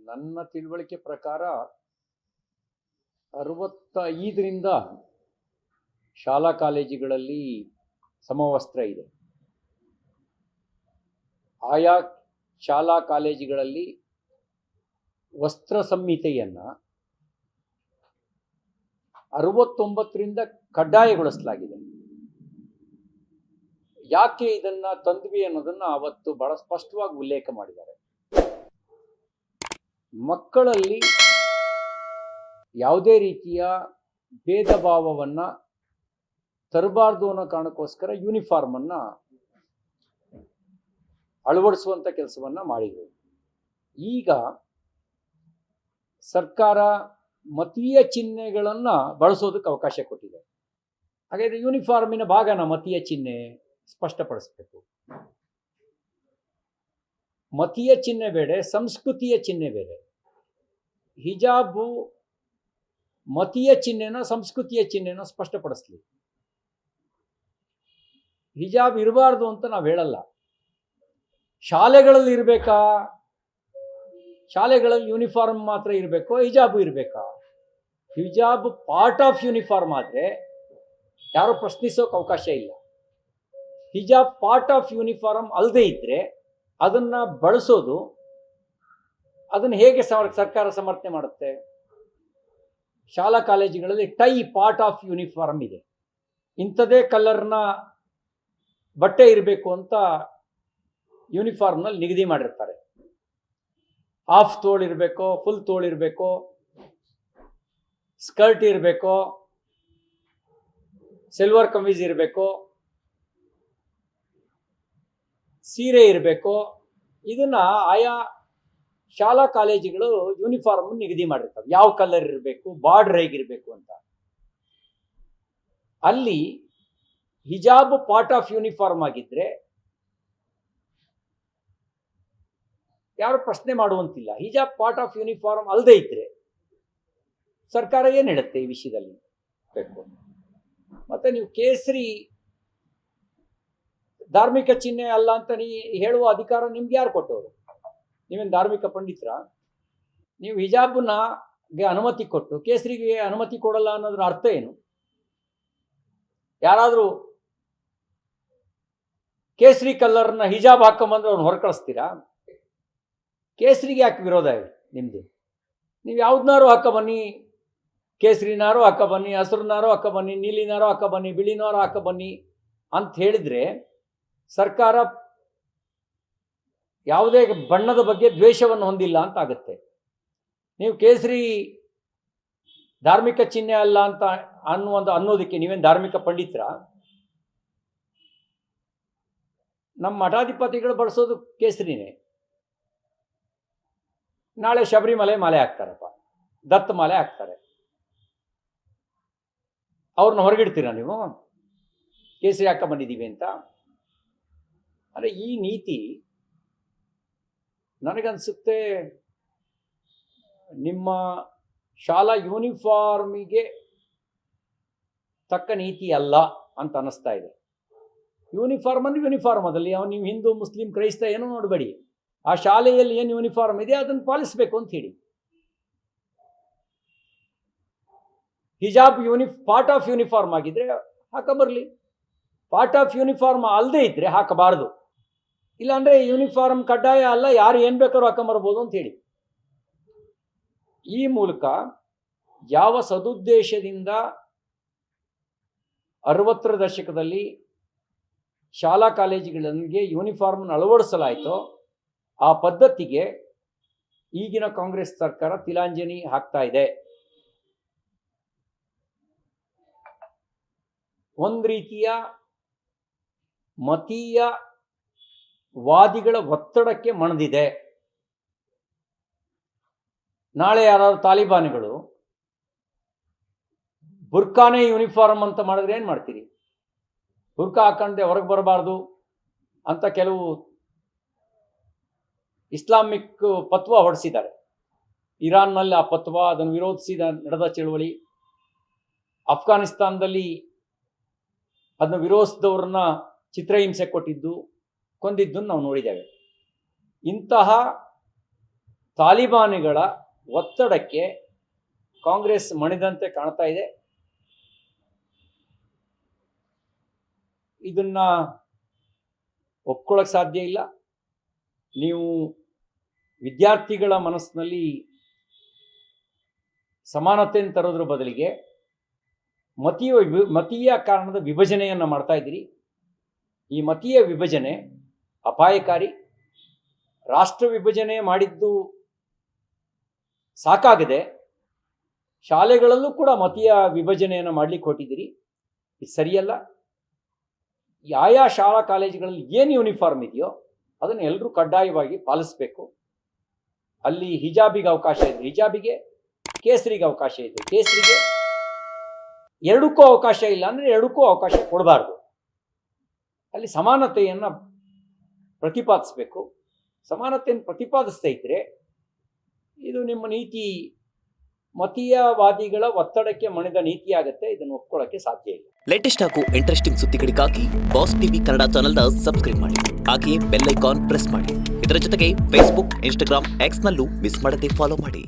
ನನ್ನ ತಿಳುವಳಿಕೆ ಪ್ರಕಾರ 65ರಿಂದ ಶಾಲಾ ಕಾಲೇಜುಗಳಲ್ಲಿ ಸಮವಸ್ತ್ರ ಇದೆ. ಆಯಾ ಶಾಲಾ ಕಾಲೇಜುಗಳಲ್ಲಿ ವಸ್ತ್ರ ಸಂಹಿತೆಯನ್ನು 69ರಿಂದ ಕಡ್ಡಾಯಗೊಳಿಸಲಾಗಿದೆ. ಯಾಕೆ ಇದನ್ನ ತಂದ್ವಿ ಅನ್ನೋದನ್ನ ಅವತ್ತು ಬಹಳ ಸ್ಪಷ್ಟವಾಗಿ ಉಲ್ಲೇಖ ಮಾಡಿದ್ದಾರೆ. ಮಕ್ಕಳಲ್ಲಿ ಯಾವುದೇ ರೀತಿಯ ಭೇದ ಭಾವವನ್ನ ತರಬಾರ್ದು ಅನ್ನೋ ಕಾರಣಕ್ಕೋಸ್ಕರ ಯೂನಿಫಾರ್ಮ್ ಅನ್ನ ಅಳವಡಿಸುವಂತ ಕೆಲಸವನ್ನ ಮಾಡಿದ್ರು. ಈಗ ಸರ್ಕಾರ ಮತೀಯ ಚಿಹ್ನೆಗಳನ್ನ ಬಳಸೋದಕ್ಕೆ ಅವಕಾಶ ಕೊಟ್ಟಿದೆ. ಹಾಗಾದ್ರೆ ಯೂನಿಫಾರ್ಮಿನ ಭಾಗನ ಮತೀಯ ಚಿಹ್ನೆ ಸ್ಪಷ್ಟಪಡಿಸಬೇಕು. ಮತೀಯ ಚಿಹ್ನೆ ಬೇರೆ, ಸಂಸ್ಕೃತಿಯ ಚಿಹ್ನೆ ಬೇರೆ. ಹಿಜಾಬು ಮತೀಯ ಚಿಹ್ನೆನ ಸಂಸ್ಕೃತಿಯ ಚಿಹ್ನೆನ ಸ್ಪಷ್ಟಪಡಿಸ್ಲಿ. ಹಿಜಾಬ್ ಇರಬಾರ್ದು ಅಂತ ನಾವು ಹೇಳಲ್ಲ. ಶಾಲೆಗಳಲ್ಲಿ ಇರಬೇಕಾ? ಶಾಲೆಗಳಲ್ಲಿ ಯೂನಿಫಾರ್ಮ್ ಮಾತ್ರ ಇರಬೇಕು, ಹಿಜಾಬು ಇರಬೇಕಾ? ಹಿಜಾಬ್ ಪಾರ್ಟ್ ಆಫ್ ಯೂನಿಫಾರ್ಮ್ ಆದರೆ ಯಾರು ಪ್ರಶ್ನಿಸೋಕೆ ಅವಕಾಶ ಇಲ್ಲ. ಹಿಜಾಬ್ ಪಾರ್ಟ್ ಆಫ್ ಯೂನಿಫಾರ್ಮ್ ಅಲ್ಲದೆ ಇದ್ರೆ ಅದನ್ನ ಬಳಸೋದು, ಅದನ್ನು ಹೇಗೆ ಸರ್ಕಾರ ಸಮರ್ಥನೆ ಮಾಡುತ್ತೆ? ಶಾಲಾ ಕಾಲೇಜುಗಳಲ್ಲಿ ಟೈ ಪಾರ್ಟ್ ಆಫ್ ಯೂನಿಫಾರ್ಮ್ ಇದೆ, ಇಂಥದೇ ಕಲರ್ನ ಬಟ್ಟೆ ಇರಬೇಕು ಅಂತ ಯೂನಿಫಾರ್ಮ್ನಲ್ಲಿ ನಿಗದಿ ಮಾಡಿರ್ತಾರೆ. ಹಾಫ್ ತೋಳಿರಬೇಕೋ, ಫುಲ್ ತೋಳಿರಬೇಕೋ, ಸ್ಕರ್ಟ್ ಇರಬೇಕೋ, ಸಿಲ್ವರ್ ಕಮೀಸ್ ಇರಬೇಕೋ, ಸೀರೆ ಇರಬೇಕೋ, ಇದನ್ನ ಆಯಾ ಶಾಲಾ ಕಾಲೇಜುಗಳು ಯೂನಿಫಾರ್ಮ್ ನಿಗದಿ ಮಾಡಿರ್ತವೆ. ಯಾವ ಕಲರ್ ಇರಬೇಕು, ಬಾರ್ಡರ್ ಹೇಗಿರಬೇಕು ಅಂತ. ಅಲ್ಲಿ ಹಿಜಾಬ್ ಪಾರ್ಟ್ ಆಫ್ ಯೂನಿಫಾರ್ಮ್ ಆಗಿದ್ರೆ ಯಾರು ಪ್ರಶ್ನೆ ಮಾಡುವಂತಿಲ್ಲ. ಹಿಜಾಬ್ ಪಾರ್ಟ್ ಆಫ್ ಯೂನಿಫಾರ್ಮ್ ಅಲ್ಲದೆ ಇದ್ರೆ ಸರ್ಕಾರ ಏನು ಹೇಳುತ್ತೆ ಈ ವಿಷಯದಲ್ಲಿ ಬೇಕು? ಮತ್ತೆ ನೀವು ಕೇಸರಿ ಧಾರ್ಮಿಕ ಚಿಹ್ನೆ ಅಲ್ಲ ಅಂತ ಹೇಳುವ ಅಧಿಕಾರ ನಿಮ್ಗೆ ಯಾರು ಕೊಟ್ಟವರು? ನೀವೇನು ಧಾರ್ಮಿಕ ಪಂಡಿತರ? ನೀವು ಹಿಜಾಬ್ಗೆ ಅನುಮತಿ ಕೊಟ್ಟು ಕೇಸರಿಗೆ ಅನುಮತಿ ಕೊಡಲ್ಲ ಅನ್ನೋದ್ರ ಅರ್ಥ ಏನು? ಯಾರಾದರೂ ಕೇಸರಿ ಕಲರ್ನ ಹಿಜಾಬ್ ಹಾಕೊಂಬಂದ್ರೆ ಅವ್ನು ಹೊರಕಳಿಸ್ತೀರಾ? ಕೇಸರಿಗೆ ಯಾಕೆ ವಿರೋಧ ಇದೆ ನಿಮ್ದು? ನೀವು ಯಾವ್ದನ್ನಾರು ಹಾಕ ಬನ್ನಿ, ಕೇಸರಿನಾರು ಹಾಕ ಬನ್ನಿ, ಹಸಿರುನಾರು ಹಾಕ ಬನ್ನಿ, ನೀಲಿನಾರು ಹಾಕ ಬನ್ನಿ, ಬಿಳಿನಾರು ಹಾಕ ಬನ್ನಿ ಅಂತ ಹೇಳಿದ್ರೆ ಸರ್ಕಾರ ಯಾವುದೇ ಬಣ್ಣದ ಬಗ್ಗೆ ದ್ವೇಷವನ್ನು ಹೊಂದಿಲ್ಲ ಅಂತ ಆಗುತ್ತೆ. ನೀವು ಕೇಸರಿ ಧಾರ್ಮಿಕ ಚಿಹ್ನೆ ಅಲ್ಲ ಅಂತ ಅನ್ನೋದಕ್ಕೆ ನೀವೇನು ಧಾರ್ಮಿಕ ಪಂಡಿತರ? ನಮ್ಮ ಮಠಾಧಿಪತಿಗಳು ಬಳಸೋದು ಕೇಸರಿನೇ. ನಾಳೆ ಶಬರಿಮಲೆ ಮಾಲೆ ಹಾಕ್ತಾರಪ್ಪ, ದತ್ತ ಮಾಲೆ ಹಾಕ್ತಾರೆ, ಅವ್ರನ್ನ ಹೊರಗಿಡ್ತೀರಾ ನೀವು ಕೇಸರಿ ಹಾಕ ಬಂದಿದ್ದೀವಿ ಅಂತ? ಅಂದರೆ ಈ ನೀತಿ ನನಗನ್ಸುತ್ತೆ ನಿಮ್ಮ ಶಾಲಾ ಯೂನಿಫಾರ್ಮಿಗೆ ತಕ್ಕ ನೀತಿ ಅಲ್ಲ ಅಂತ ಅನ್ನಿಸ್ತಾ ಇದೆ. ಯೂನಿಫಾರ್ಮ್ ಅಂದ್ರೆ ಯೂನಿಫಾರ್ಮ್, ಅದಲ್ಲಿ ನೀವು ಹಿಂದೂ ಮುಸ್ಲಿಂ ಕ್ರೈಸ್ತ ಏನೋ ನೋಡಬೇಡಿ. ಆ ಶಾಲೆಯಲ್ಲಿ ಏನು ಯೂನಿಫಾರ್ಮ್ ಇದೆ ಅದನ್ನು ಪಾಲಿಸಬೇಕು ಅಂತ ಹೇಳಿ. ಹಿಜಾಬ್ ಪಾರ್ಟ್ ಆಫ್ ಯೂನಿಫಾರ್ಮ್ ಆಗಿದ್ರೆ ಹಾಕಬರ್ಲಿ, ಪಾರ್ಟ್ ಆಫ್ ಯೂನಿಫಾರ್ಮ್ ಅಲ್ಲದೆ ಇದ್ರೆ ಹಾಕಬಾರದು. ಇಲ್ಲಾಂದ್ರೆ ಯೂನಿಫಾರ್ಮ್ ಕಡ್ಡಾಯ ಅಲ್ಲ, ಯಾರು ಏನ್ ಬೇಕಾದ್ರೂ ಹಾಕೊಂಬರ್ಬೋದು ಅಂತ ಹೇಳಿ. ಈ ಮೂಲಕ ಯಾವ ಸದುದ್ದೇಶದಿಂದ 60ರ ದಶಕದಲ್ಲಿ ಶಾಲಾ ಕಾಲೇಜುಗಳಿಗೆ ಯೂನಿಫಾರ್ಮ್ ಅಳವಡಿಸಲಾಯಿತೋ ಆ ಪದ್ಧತಿಗೆ ಈಗಿನ ಕಾಂಗ್ರೆಸ್ ಸರ್ಕಾರ ತಿಲಾಂಜಲಿ ಹಾಕ್ತಾ ಇದೆ. ಒಂದು ರೀತಿಯ ಮತೀಯ ವಾದಿಗಳ ಒತ್ತಡಕ್ಕೆ ಮಣಿದಿದೆ. ನಾಳೆ ಯಾರಾದ್ರು ತಾಲಿಬಾನ್ಗಳು ಬುರ್ಕಾನೇ ಯೂನಿಫಾರ್ಮ್ ಅಂತ ಮಾಡಿದ್ರೆ ಏನು ಮಾಡ್ತೀರಿ? ಬುರ್ಕಾ ಹಾಕೊಂಡೆ ಹೊರಗೆ ಬರಬಾರ್ದು ಅಂತ ಕೆಲವು ಇಸ್ಲಾಮಿಕ್ ಪತ್ವ ಹೊರಡಿಸಿದ್ದಾರೆ. ಇರಾನ್ನಲ್ಲಿ ಆ ಪತ್ವ, ಅದನ್ನು ವಿರೋಧಿಸಿ ನಡೆದ ಚಳುವಳಿ. ಅಫ್ಘಾನಿಸ್ತಾನದಲ್ಲಿ ಅದನ್ನು ವಿರೋಧಿಸಿದವ್ರನ್ನ ಚಿತ್ರಹಿಂಸೆ ಕೊಟ್ಟಿದ್ದು, ಕೊಂದಿದ್ದನ್ನು ನಾವು ನೋಡಿದ್ದೇವೆ. ಇಂತಹ ತಾಲಿಬಾನಿಗಳ ಒತ್ತಡಕ್ಕೆ ಕಾಂಗ್ರೆಸ್ ಮಣಿದಂತೆ ಕಾಣ್ತಾ ಇದೆ. ಇದನ್ನ ಒಪ್ಕೊಳ್ಳೋಕೆ ಸಾಧ್ಯ ಇಲ್ಲ. ನೀವು ವಿದ್ಯಾರ್ಥಿಗಳ ಮನಸ್ಸಿನಲ್ಲಿ ಸಮಾನತೆಯನ್ನು ತರೋದ್ರ ಬದಲಿಗೆ ಮತೀಯ ಕಾರಣದ ವಿಭಜನೆಯನ್ನು ಮಾಡ್ತಾ ಇದ್ದೀರಿ. ಈ ಮತೀಯ ವಿಭಜನೆ ಅಪಾಯಕಾರಿ. ರಾಷ್ಟ್ರ ವಿಭಜನೆ ಮಾಡಿದ್ದು ಸಾಕಾಗದೆ ಶಾಲೆಗಳಲ್ಲೂ ಕೂಡ ಮತೀಯ ವಿಭಜನೆಯನ್ನು ಮಾಡ್ಲಿಕ್ಕೆ ಹೊಟ್ಟಿದ್ದೀರಿ. ಇದು ಸರಿಯಲ್ಲ. ಶಾಲಾ ಕಾಲೇಜುಗಳಲ್ಲಿ ಏನು ಯೂನಿಫಾರ್ಮ್ ಇದೆಯೋ ಅದನ್ನು ಎಲ್ಲರೂ ಕಡ್ಡಾಯವಾಗಿ ಪಾಲಿಸಬೇಕು. ಅಲ್ಲಿ ಹಿಜಾಬಿಗೆ ಅವಕಾಶ ಇದೆ ಹಿಜಾಬಿಗೆ, ಕೇಸರಿಗೆ ಅವಕಾಶ ಇದೆ ಕೇಸರಿಗೆ, ಎರಡಕ್ಕೂ ಅವಕಾಶ ಇಲ್ಲ ಅಂದರೆ ಎರಡಕ್ಕೂ ಅವಕಾಶ ಕೊಡಬಾರ್ದು. ಅಲ್ಲಿ ಸಮಾನತೆಯನ್ನು ಪ್ರತಿಪಾದಿಸಬೇಕು. ಸಮಾನತೆಯನ್ನು ಪ್ರತಿಪಾದಿಸ್ತಾ ಇದ್ದರೆ ಇದು ನಿಮ್ಮ ನೀತಿ ಮತೀಯವಾದಿಗಳ ಒತ್ತಡಕ್ಕೆ ಮಣಿದ ನೀತಿ ಆಗುತ್ತೆ. ಇದನ್ನು ಒಪ್ಕೊಳ್ಳೋಕ್ಕೆ ಸಾಧ್ಯ ಇಲ್ಲ. ಲೇಟೆಸ್ಟ್ ಹಾಗೂ ಇಂಟ್ರೆಸ್ಟಿಂಗ್ ಸುದ್ದಿಗಳಿಗಾಗಿ ಬಾಸ್ ಟಿವಿ ಕನ್ನಡ ಚಾನೆಲ್ನ ಸಬ್ಸ್ಕ್ರೈಬ್ ಮಾಡಿ. ಹಾಗೆಯೇ ಬೆಲ್ ಐಕಾನ್ ಪ್ರೆಸ್ ಮಾಡಿ. ಇದರ ಜೊತೆಗೆ ಫೇಸ್ಬುಕ್, ಇನ್ಸ್ಟಾಗ್ರಾಮ್, ಎಕ್ಸ್ನಲ್ಲೂ ಮಿಸ್ ಮಾಡದೆ ಫಾಲೋ ಮಾಡಿ.